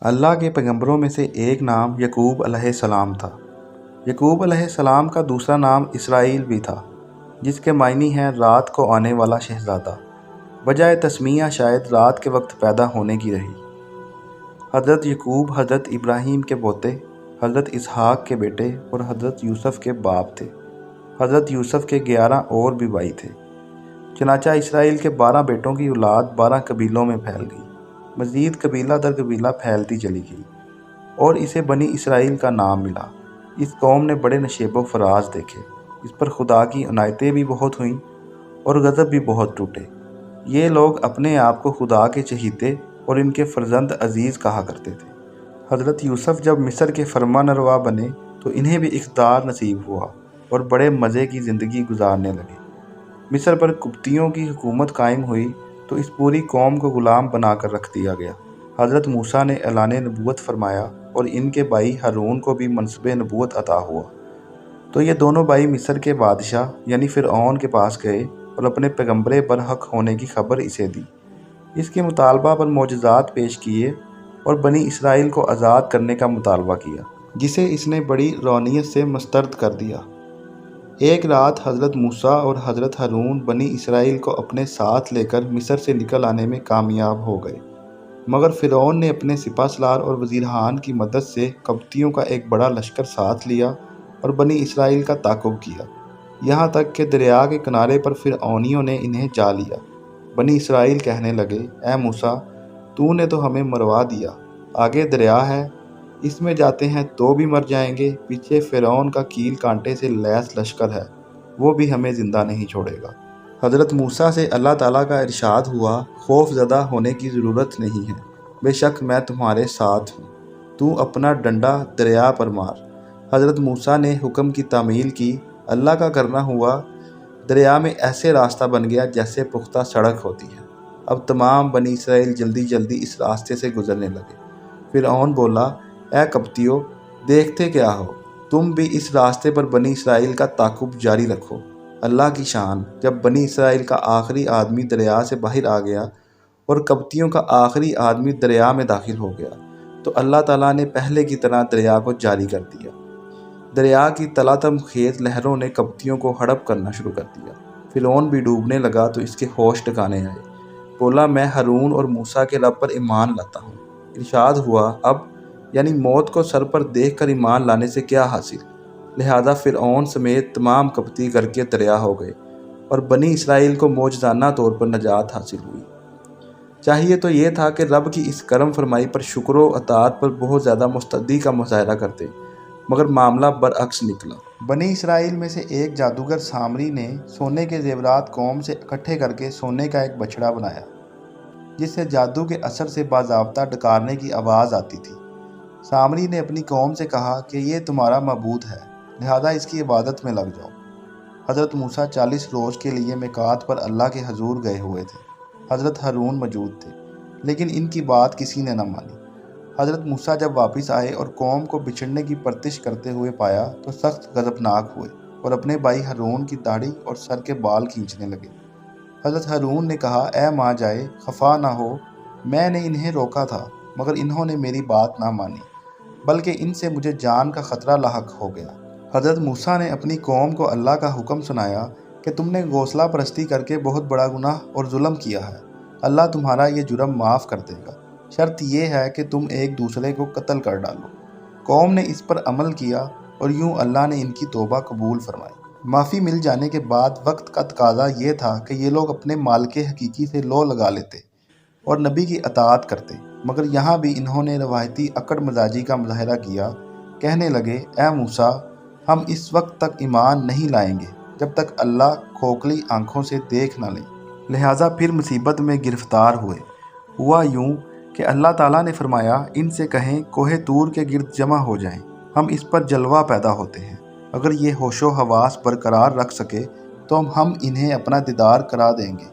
अल्लाह के पैगंबरों में से एक नाम यकूब अलैहिस्सलाम था। यकूब अलैहिस्सलाम का दूसरा नाम इसराइल भी था, जिसके मायने हैं रात को आने वाला शहज़ादा। बजाय तस्मिया शायद रात के वक्त पैदा होने की रही। हज़रत यकूब हज़रत इब्राहीम के पोते, हज़रत इसहाक के बेटे और हज़रत यूसुफ़ के बाप थे। हज़रत यूसुफ़ के 11 और भी भाई थे। चनाचा इसराइल के 12 बेटों की औलाद 12 कबीलों में फैल गई। मज़ीद कबीला दर कबीला फैलती चली गई और इसे बनी इसराइल का नाम मिला। इस कौम ने बड़े नशेबो फराज देखे। इस पर खुदा की इनायतें भी बहुत हुईं और गज़ब भी बहुत टूटे। ये लोग अपने आप को खुदा के चहीते और इनके फ़र्जंद अजीज़ कहा करते थे। हज़रत यूसुफ़ जब मिस्र के फरमानरवा बने तो इन्हें भी इक़्तिदार नसीब हुआ और बड़े मज़े की ज़िंदगी गुजारने लगे। मिस्र पर कुप्तियों की हुकूमत कायम हुई तो इस पूरी कौम को ग़ुलाम बनाकर रख दिया गया। हज़रत मूसा ने ऐलान नबूवत फरमाया और इनके भाई हारून को भी मनसब नबूवत अता हुआ। तो ये दोनों भाई मिस्र के बादशाह यानी फ़िरऔन के पास गए और अपने पैगंबरे बरहक होने की खबर इसे दी। इसके मुतालबा पर मोजज़ात पेश किए और बनी इसराइल को आज़ाद करने का मुतालबा किया, जिसे इसने बड़ी रौनियत से मुस्तरद कर दिया। एक रात हज़रत मूसा और हज़रत हारून बनी इसराइल को अपने साथ लेकर मिस्र से निकल आने में कामयाब हो गए, मगर फ़िरऔन ने अपने सिपहसालार और वज़ीर-ए-खान की मदद से कब्तियों का एक बड़ा लश्कर साथ लिया और बनी इसराइल का ताक़ुब किया, यहाँ तक कि दरिया के किनारे पर फ़िरऔनियों ने इन्हें जा लिया। बनी इसराइल कहने लगे, ए मूसा, तूने तो हमें मरवा दिया, आगे दरिया है, इसमें जाते हैं तो भी मर जाएंगे, पीछे फ़िरऔन का कील कांटे से लैस लश्कर है, वो भी हमें ज़िंदा नहीं छोड़ेगा। हज़रत मूसा से अल्लाह ताला का इरशाद हुआ, खौफज़दा होने की ज़रूरत नहीं है, बेशक मैं तुम्हारे साथ हूँ, तू अपना डंडा दरिया पर मार। हज़रत मूसा ने हुक्म की तामील की। अल्लाह का करना हुआ, दरिया में ऐसे रास्ता बन गया जैसे पुख्ता सड़क होती है। अब तमाम बनी इसराइल जल्दी जल्दी इस रास्ते से गुजरने लगे। फ़िरऔन बोला, ए कब्तियों, देखते क्या हो, तुम भी इस रास्ते पर बनी इसराइल का ताक़ुब जारी रखो। अल्लाह की शान, जब बनी इसराइल का आखिरी आदमी दरिया से बाहर आ गया और कब्तियों का आखिरी आदमी दरिया में दाखिल हो गया, तो अल्लाह ताला ने पहले की तरह दरिया को जारी कर दिया। दरिया की तलातम खेज लहरों ने कब्तियों को हड़प करना शुरू कर दिया। फ़िरऔन भी डूबने लगा तो इसके होश ठिकाने आए। बोला, मैं हारून और मूसा के रब पर ईमान लाता हूँ। इरशाद हुआ, अब यानी मौत को सर पर देख कर ईमान लाने से क्या हासिल। लिहाजा फ़िरऔन समेत तमाम कब्ती करके दरिया हो गए और बनी इसराइल को मौजज़ाना तौर पर नजात हासिल हुई। चाहिए तो ये था कि रब की इस करम फरमाई पर शुक्र व अताअत पर बहुत ज़्यादा मुस्तदी का मुजाहरा करते, मगर मामला बरअक्स निकला। बनी इसराइल में से एक जादूगर सामरी ने सोने के जेवरात कौम से इकट्ठे करके सोने का एक बछड़ा बनाया, जिससे जादू के असर से बाज़ाब्ता डकारने की आवाज़ आती थी। सामरी ने अपनी कौम से कहा कि ये तुम्हारा मबूद है, लिहाजा इसकी इबादत में लग जाओ। हज़रत मूसा 40 रोज़ के लिए मिकात पर अल्लाह के हजूर गए हुए थे। हज़रत हारून मौजूद थे, लेकिन इनकी बात किसी ने न मानी। हज़रत मूसा जब वापस आए और कौम को बिछड़ने की परतिश करते हुए पाया तो सख्त गज़बनाक हुए और अपने भाई हारून की दाढ़ी और सर के बाल खींचने लगे। हज़रत हारून ने कहा, ए माँ जाए, खफा ना हो, मैंने इन्हें रोका था, मगर इन्होंने मेरी बात ना मानी, बल्कि इनसे मुझे जान का ख़तरा लाहक हो गया। हज़रत मूसा ने अपनी कौम को अल्लाह का हुक्म सुनाया कि तुमने गौसला परस्ती करके बहुत बड़ा गुनाह और जुल्म किया है। अल्लाह तुम्हारा ये जुर्म माफ़ कर देगा, शर्त यह है कि तुम एक दूसरे को कत्ल कर डालो। कौम ने इस पर अमल किया और यूं अल्लाह ने इनकी तौबा कबूल फरमाई। माफ़ी मिल जाने के बाद वक्त का तकाजा ये था कि ये लोग अपने मालिक हकीकी से लो लगा लेते और नबी की अताअत करते, मगर यहाँ भी इन्होंने रवायती अकड़ मजाजी का मुजाहरा किया। कहने लगे, ए मूसा, हम इस वक्त तक ईमान नहीं लाएंगे जब तक अल्लाह खोखली आँखों से देख ना ले। लिहाजा फिर मुसीबत में गिरफ्तार हुए। हुआ यूं कि अल्लाह ताला ने फरमाया, इनसे कहें कोहे तूर के गिर्द जमा हो जाएं, हम इस पर जलवा पैदा होते हैं। अगर ये होशो हवास बरकरार रख सके तो हम इन्हें अपना दीदार करा देंगे।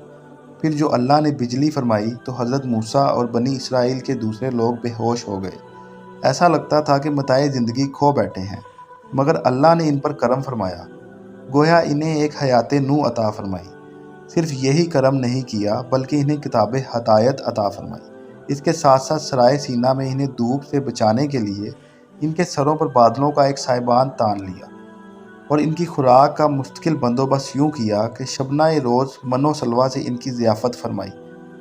फिर जो अल्लाह ने बिजली फरमाई तो हज़रत मूसा और बनी इसराइल के दूसरे लोग बेहोश हो गए। ऐसा लगता था कि मताए ज़िंदगी खो बैठे हैं, मगर अल्लाह ने इन पर करम फरमाया, गोया इन्हें एक हयात नू अता फरमाई। صرف یہی کرم نہیں کیا بلکہ انہیں کتاب ہدایت عطا فرمائی۔ اس کے ساتھ ساتھ سرائے سینہ میں انہیں دھوپ سے بچانے کے لیے ان کے سروں پر بادلوں کا ایک سائبان تان لیا اور ان کی خوراک کا مستقل بندوبست یوں کیا کہ شبنہ روز من و سلوہ سے ان کی ضیافت فرمائی۔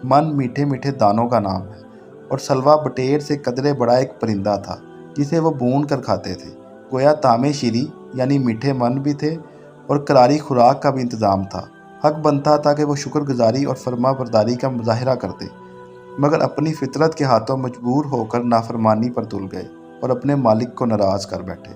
من میٹھے میٹھے دانوں کا نام ہے اور سلوہ بٹیر سے قدرے بڑا ایک پرندہ تھا جسے وہ بھون کر کھاتے تھے۔ گویا طعم شیریں یعنی میٹھے من بھی تھے اور کراری خوراک کا بھی انتظام تھا۔ حق بنتا تھا کہ وہ شکر گزاری اور فرما برداری کا مظاہرہ کرتے، مگر اپنی فطرت کے ہاتھوں مجبور ہو کر نافرمانی پر تل گئے اور اپنے مالک کو ناراض کر بیٹھے۔